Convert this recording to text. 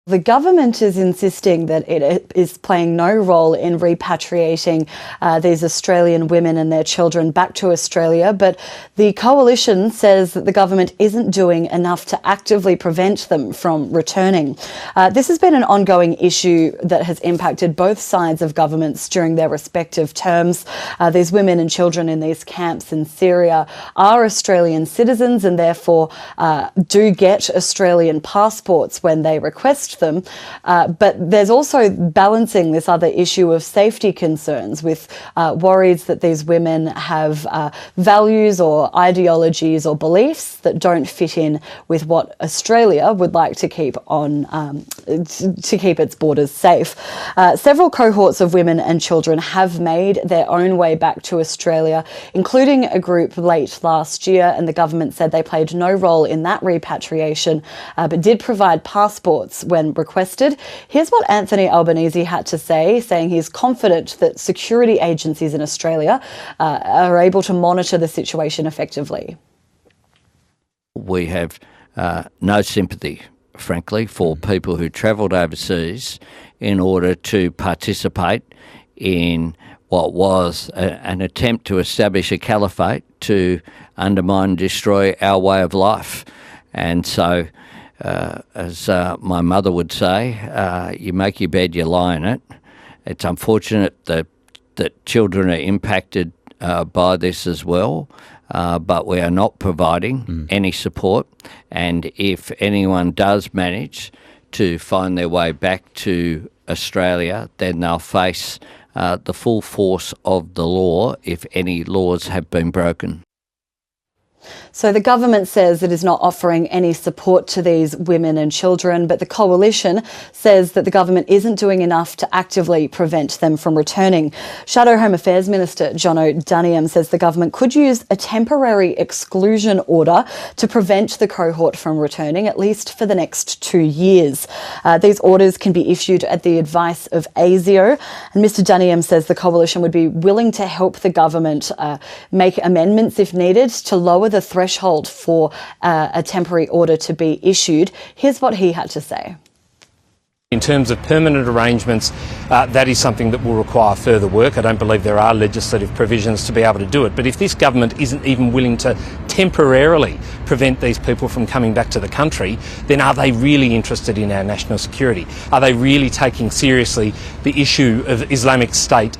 The government is insisting that it is playing no role in repatriating these Australian women and their children back to Australia, but the coalition says that the government isn't doing enough to actively prevent them from returning. This has been an ongoing issue that has impacted both sides of governments during their respective terms. These women and children in these camps in Syria are Australian citizens and therefore do get Australian passports when they request them, but there's also balancing this other issue of safety concerns with worries that these women have values or ideologies or beliefs that don't fit in with what Australia would like to keep on to keep its borders safe. Several cohorts of women and children have made their own way back to Australia, including a group late last year, and the government said they played no role in that repatriation, but did provide passports when requested. Here's what Anthony Albanese had to say, saying he's confident that security agencies in Australia are able to monitor the situation effectively. We have no sympathy, frankly, for people who travelled overseas in order to participate in what was an attempt to establish a caliphate to undermine and destroy our way of life. And so, as my mother would say, you make your bed, you lie in it. It's unfortunate that children are impacted by this as well, but we are not providing any support. And if anyone does manage to find their way back to Australia, then they'll face the full force of the law if any laws have been broken. So the government says it is not offering any support to these women and children, but the coalition says that the government isn't doing enough to actively prevent them from returning. Shadow Home Affairs Minister Jonathon says the government could use a temporary exclusion order to prevent the cohort from returning, at least for the next 2 years. These orders can be issued at the advice of ASIO, and Mr Duniam says the coalition would be willing to help the government make amendments if needed to lower the threshold for a temporary order to be issued. Here's what he had to say. In terms of permanent arrangements, that is something that will require further work. I don't believe there are legislative provisions to be able to do it. But if this government isn't even willing to temporarily prevent these people from coming back to the country, then are they really interested in our national security? Are they really taking seriously the issue of Islamic State